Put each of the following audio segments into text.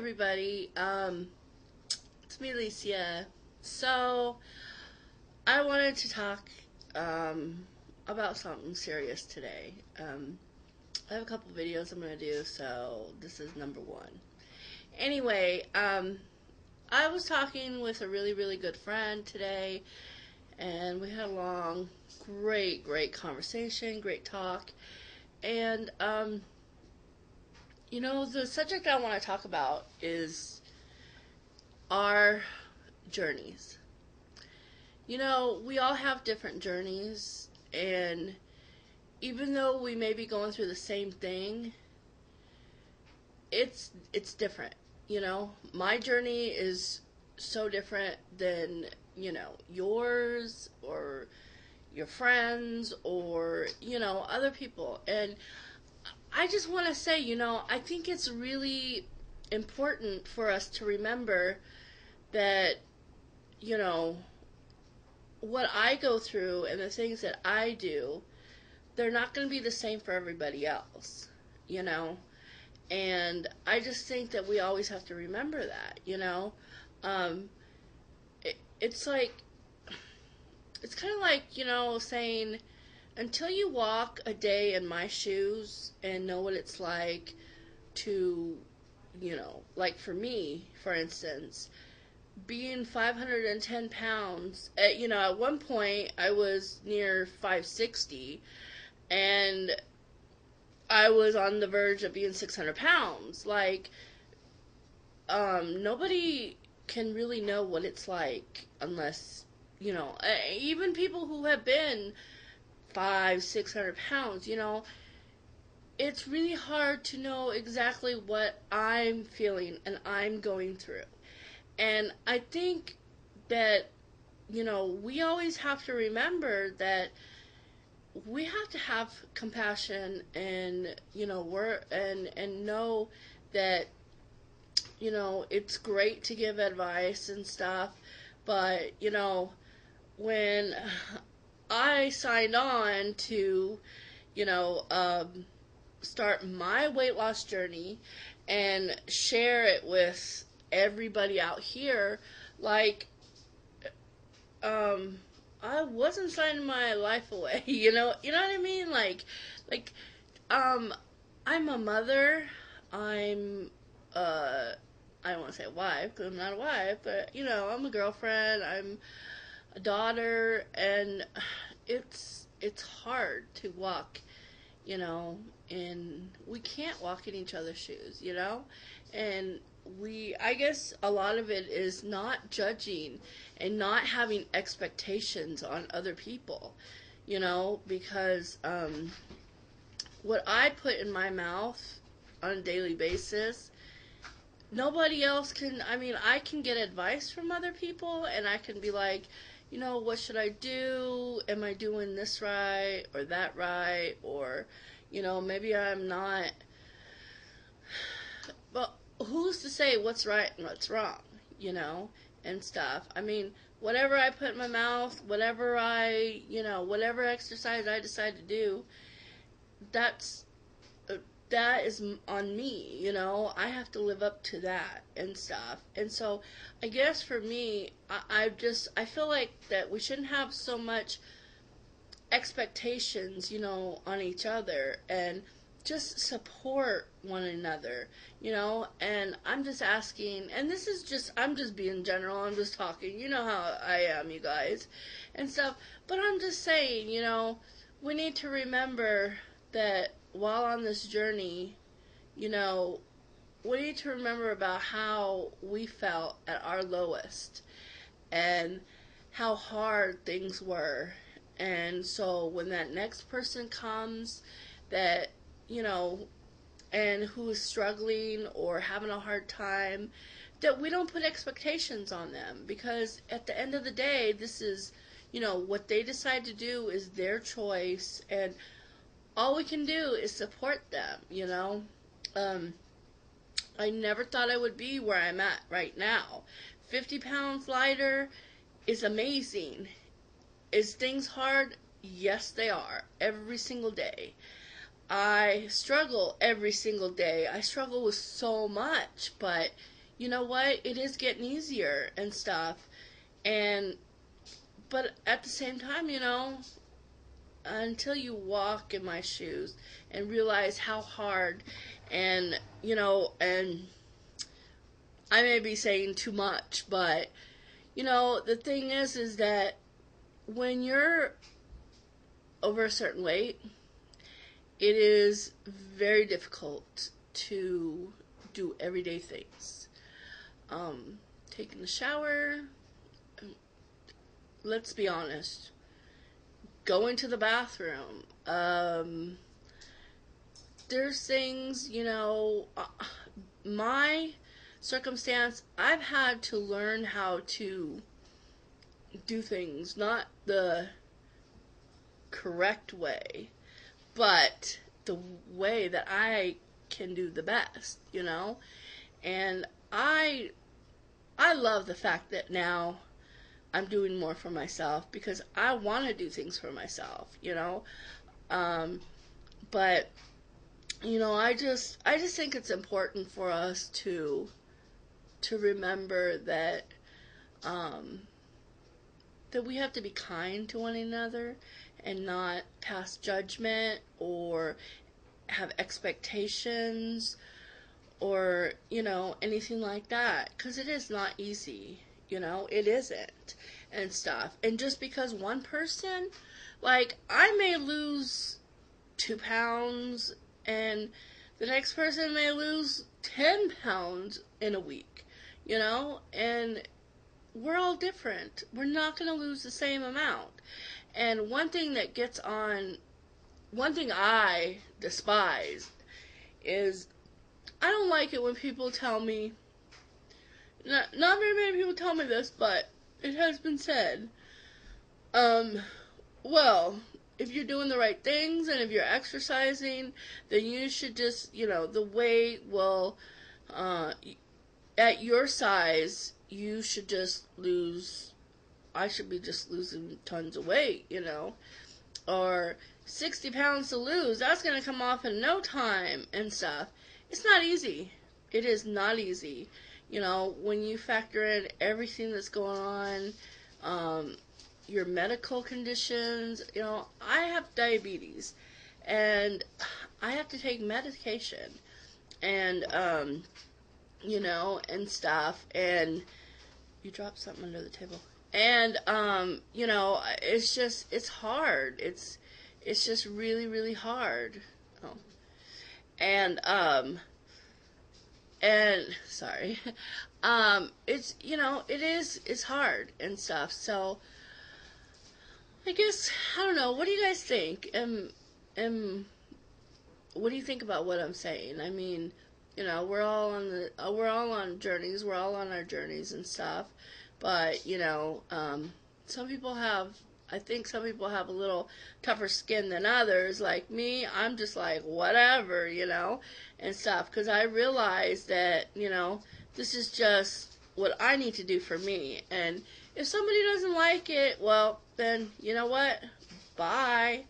everybody. It's me, Alicia. So, I wanted to talk about something serious today. I have a couple videos I'm going to do, so this is number one. Anyway, I was talking with a really, really good friend today, and we had a long, great conversation, great talk. And, the subject I want to talk about is our journeys. We all have different journeys, and even though we may be going through the same thing, it's different. My journey is so different than, yours or your friends or, other people. And I just want to say, I think it's really important for us to remember that, what I go through and the things that I do, they're not going to be the same for everybody else, And I just think that we always have to remember that, It's like, it's kind of like, saying, until you walk a day in my shoes and know what it's like to, like for me, for instance, being 510 pounds, at one point I was near 560, and I was on the verge of being 600 pounds. Like, nobody can really know what it's like unless, even people who have been 600 pounds, it's really hard to know exactly what I'm feeling and I'm going through. And I think that, we always have to remember that we have to have compassion and, and know that, it's great to give advice and stuff, but, when I signed on to, start my weight loss journey and share it with everybody out here, like, I wasn't signing my life away, you know what I mean? Like, I'm a mother, I don't want to say a wife, because I'm not a wife, but, I'm a girlfriend, I'm a daughter, and it's hard to walk, and we can't walk in each other's shoes, and I guess a lot of it is not judging and not having expectations on other people, because what I put in my mouth on a daily basis, nobody else can. I can get advice from other people, and I can be like, what should I do? Am I doing this right or that right? Or, maybe I'm not. Well, who's to say what's right and what's wrong, and stuff. Whatever I put in my mouth, whatever whatever exercise I decide to do, that is on me, I have to live up to that and stuff. And so I guess for me, I feel like that we shouldn't have so much expectations, on each other, and just support one another, and I'm just asking, and this is just, I'm just being general, I'm just talking, how I am, you guys, and stuff, but I'm just saying, we need to remember that while on this journey, we need to remember about how we felt at our lowest and how hard things were. And so when that next person comes that, and who is struggling or having a hard time, that we don't put expectations on them, because at the end of the day, this is, what they decide to do is their choice, and all we can do is support them, I never thought I would be where I'm at right now. 50 pounds lighter is amazing. Is things hard? Yes, they are. Every single day. I struggle every single day. I struggle with so much, but you know what? It is getting easier and stuff. And but at the same time, until you walk in my shoes and realize how hard, and and I may be saying too much, but the thing is that when you're over a certain weight, it is very difficult to do everyday things. Taking a shower, let's be honest, going to the bathroom, there's things, my circumstance, I've had to learn how to do things not the correct way, but the way that I can do the best, and I love the fact that now I'm doing more for myself because I want to do things for myself, but I just think it's important for us to remember that that we have to be kind to one another and not pass judgment or have expectations or anything like that, because it is not easy. It isn't and stuff. And just because one person, like, I may lose 2 pounds and the next person may lose 10 pounds in a week, and we're all different. We're not going to lose the same amount. And one thing I despise is, I don't like it when people tell me, not very many people tell me this, but it has been said, well, if you're doing the right things and if you're exercising, then you should just, the weight will, at your size, you should just I should be just losing tons of weight, or 60 pounds to lose, that's going to come off in no time and stuff. It's not easy. It is not easy. When you factor in everything that's going on, your medical conditions, I have diabetes, and I have to take medication, and, and stuff, and you dropped something under the table, and, it's hard, it's just really, really hard, and sorry, it's hard and stuff, so, I guess, I don't know, what do you guys think, what do you think about what I'm saying? I mean, we're all on journeys, we're all on our journeys and stuff, but, some people have a little tougher skin than others. Like me, I'm just like, whatever, and stuff, because I realize that, this is just what I need to do for me, and if somebody doesn't like it, well, then, you know what, bye,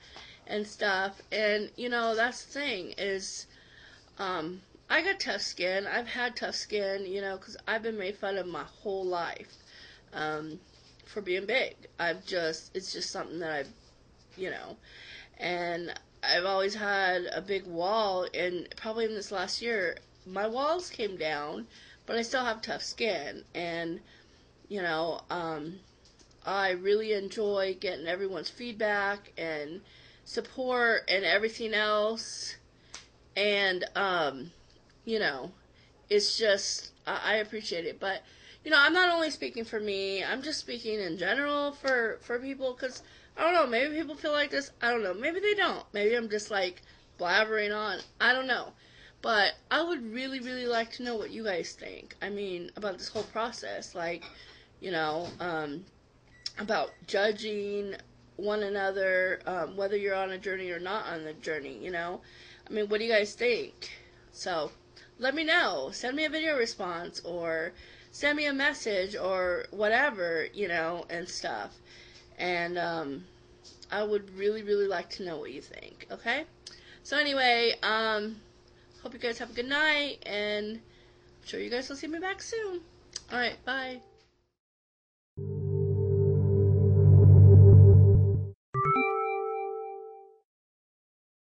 and stuff, and, that's the thing, is, I got tough skin, I've had tough skin, because I've been made fun of my whole life, for being big. It's just something that and I've always had a big wall, and probably in this last year, my walls came down, but I still have tough skin, and, I really enjoy getting everyone's feedback and support and everything else, and, it's just, I appreciate it, but, I'm not only speaking for me, I'm just speaking in general for people, because, I don't know, maybe people feel like this, I don't know, maybe they don't, maybe I'm just, like, blabbering on, I don't know, but I would really, really like to know what you guys think, I mean, about this whole process, like, about judging one another, whether you're on a journey or not on the journey, I mean, what do you guys think? So, let me know, send me a video response, or send me a message, or whatever, and stuff, and, I would really, really like to know what you think, okay? So anyway, hope you guys have a good night, and I'm sure you guys will see me back soon. Alright, bye.